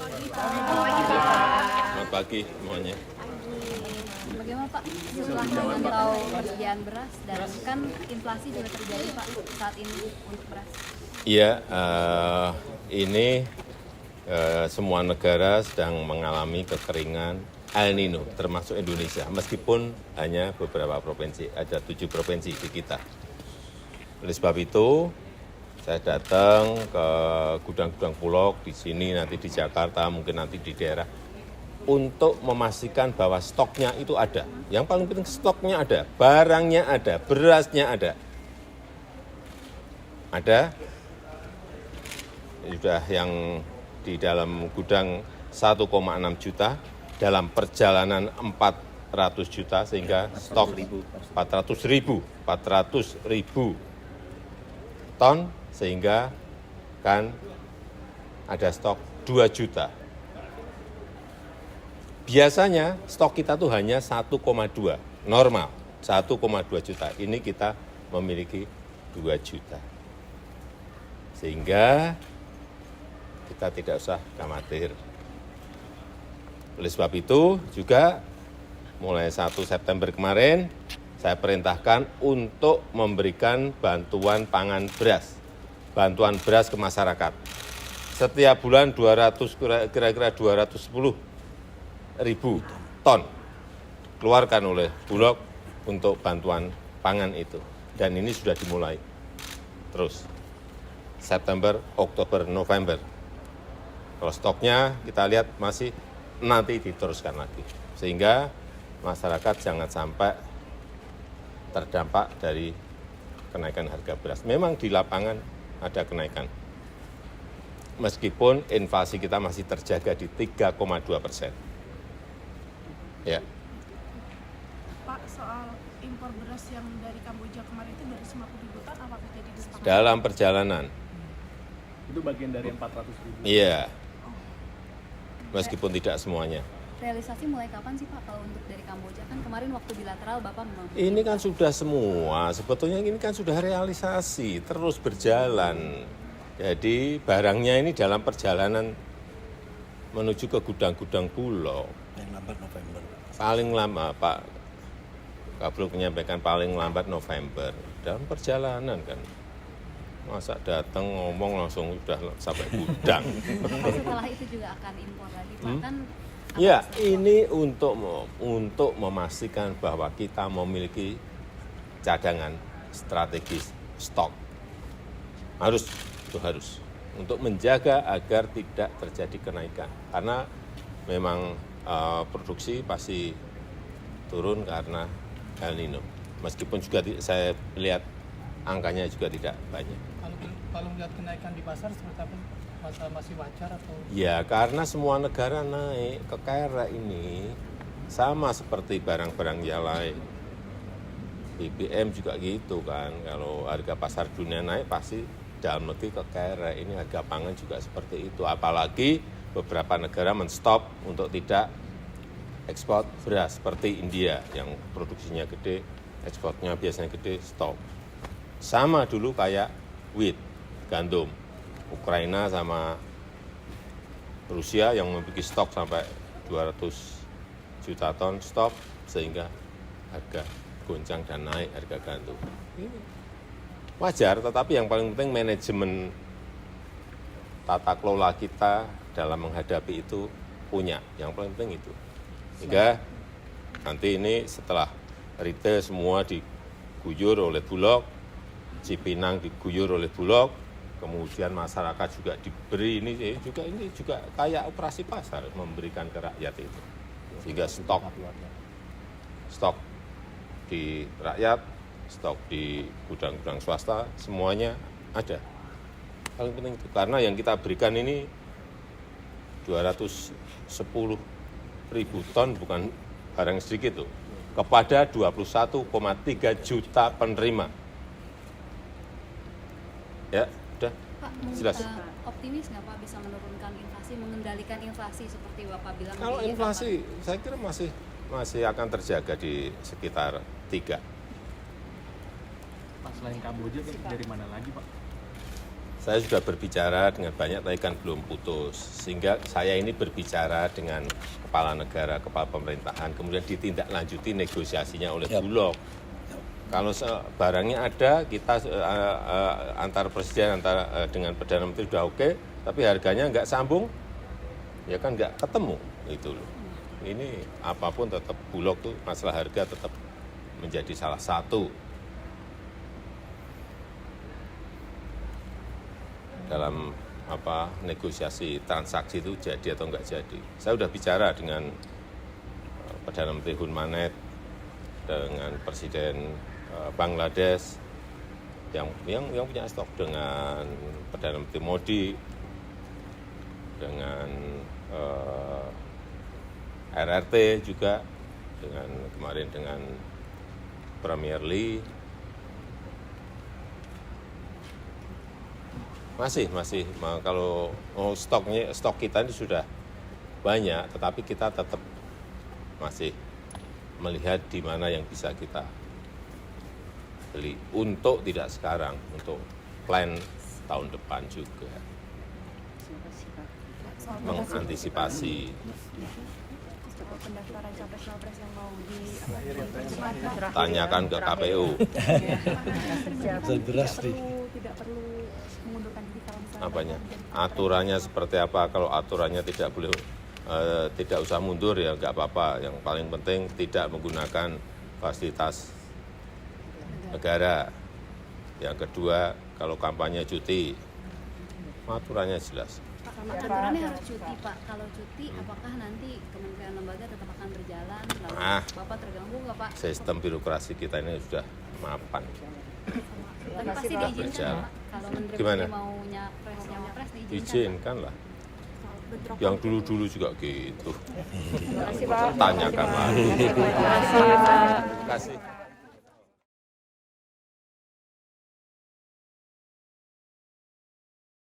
Selamat pagi semuanya. Bagaimana Pak setelah memantau persediaan beras dan kan inflasi juga terjadi Pak saat ini untuk beras? Iya, ini semua negara sedang mengalami kekeringan El Nino, termasuk Indonesia. Meskipun hanya beberapa provinsi, ada 7 provinsi di kita. Oleh sebab itu, saya datang ke gudang-gudang Bulog di sini, nanti di Jakarta, mungkin nanti di daerah, untuk memastikan bahwa stoknya itu ada. Yang paling penting stoknya ada, barangnya ada, berasnya ada. Ada, sudah yang di dalam gudang 1,6 juta, dalam perjalanan 400 juta, sehingga stok 400 ribu ton, sehingga kan ada stok 2 juta. Biasanya stok kita tuh hanya 1,2, normal 1,2 juta. Ini kita memiliki 2 juta. Sehingga kita tidak usah khawatir. Oleh sebab itu juga mulai 1 September kemarin saya perintahkan untuk memberikan bantuan pangan beras. Bantuan beras ke masyarakat. Setiap bulan kira-kira 210 ribu ton keluarkan oleh Bulog untuk bantuan pangan itu. Dan ini sudah dimulai terus. September, Oktober, November. Kalau stoknya kita lihat masih nanti diteruskan lagi. Sehingga masyarakat jangan sampai terdampak dari kenaikan harga beras. Memang di lapangan ada kenaikan. Meskipun inflasi kita masih terjaga di 3,2%. Ya. Pak, soal impor beras yang dari Kamboja kemarin itu dari 50.000 ton, apakah jadi disepakati? Dalam perjalanan. Itu bagian dari 400.000. Iya. Meskipun tidak semuanya. Realisasi mulai kapan sih Pak kalau untuk dari Kamboja? Kan kemarin waktu bilateral Bapak memang... Ini kan sudah semua, sebetulnya ini kan sudah realisasi, terus berjalan. Jadi barangnya ini dalam perjalanan menuju ke gudang-gudang Bulog. Yang lambat November. Paling lama, Pak Kabruk menyampaikan paling lambat November. Dalam perjalanan kan. Masa datang ngomong langsung sudah sampai gudang. Setelah itu juga akan impor lagi Pak kan? Ya, ini untuk memastikan bahwa kita memiliki cadangan strategis stok. Harus untuk menjaga agar tidak terjadi kenaikan. Karena memang produksi pasti turun karena El Nino. Meskipun juga saya lihat angkanya juga tidak banyak. Kalau melihat kenaikan di pasar seperti apa? Masih wajar atau? Ya, karena semua negara naik, kekera ini sama seperti barang-barang yang lain. BBM juga gitu kan, kalau harga pasar dunia naik pasti dalam negeri kekera. Ini harga pangan juga seperti itu. Apalagi beberapa negara menstop untuk tidak ekspor beras seperti India yang produksinya gede, ekspornya biasanya gede, stop. Sama dulu kayak wheat, gandum. Ukraina sama Rusia yang memiliki stok sampai 200 juta ton stop, sehingga harga goncang dan naik harga gandum. Ini wajar, tetapi yang paling penting manajemen tata kelola kita dalam menghadapi itu punya. Yang paling penting itu. Sehingga nanti ini setelah retail semua diguyur oleh Bulog, Cipinang diguyur oleh Bulog, kemudian masyarakat juga diberi ini juga kayak operasi pasar memberikan ke rakyat itu. Sehingga stok di rakyat, stok di gudang-gudang swasta semuanya ada. Paling penting itu karena yang kita berikan ini 210 ribu ton, bukan barang sedikit tuh, kepada 21,3 juta penerima. Ya, udah. Pak, Jelas. optimis nggak Pak bisa menurunkan inflasi, mengendalikan inflasi seperti Bapak bilang? Kalau di inflasi, saya kira masih akan terjaga di sekitar 3. Pak, selain Kamboja dari mana lagi Pak? Saya sudah berbicara dengan banyak, tapi kan belum putus. Sehingga saya ini berbicara dengan kepala negara, kepala pemerintahan, kemudian ditindaklanjuti negosiasinya oleh Bulog. Kalau barangnya ada, kita antar presiden, dengan Perdana Menteri sudah oke, tapi harganya nggak sambung, ya kan nggak ketemu. Itu loh. Ini apapun tetap Bulog tuh masalah harga tetap menjadi salah satu dalam negosiasi transaksi itu jadi atau enggak jadi. Saya sudah bicara dengan Perdana Menteri Hun Manet, dengan Presiden Bangladesh yang punya stok, dengan Perdana Menteri Modi, dengan RRT juga, kemarin dengan Premier Lee. Masih kalau stok kita ini sudah banyak, tetapi kita tetap masih melihat di mana yang bisa kita beli untuk tidak sekarang, untuk plan tahun depan juga mengantisipasi. Pendaftaran capres-capres yang mau Tanyakan ke KPU. tidak perlu mengundurkan diri kalau misalnya Apanya? Aturannya seperti apa? Kalau aturannya tidak boleh, tidak usah mundur ya nggak apa-apa. Yang paling penting tidak menggunakan fasilitas negara. Yang kedua, kalau kampanye cuti, aturannya jelas. Aturannya harus cuti Pak. Kalau cuti, apakah nanti kementerian lembaga tetap akan berjalan? Lalu Bapak terganggu nggak Pak? Sistem birokrasi kita ini sudah mapan. Tapi pasti diizinkan Berjalan. Pak. Kalau menteri Gimana? mau nyapres diizinkan. Izinkan lah. Yang dulu-dulu juga gitu. Terima kasih Pak. Tanyakan lagi. Terima kasih Pak. Terima kasih.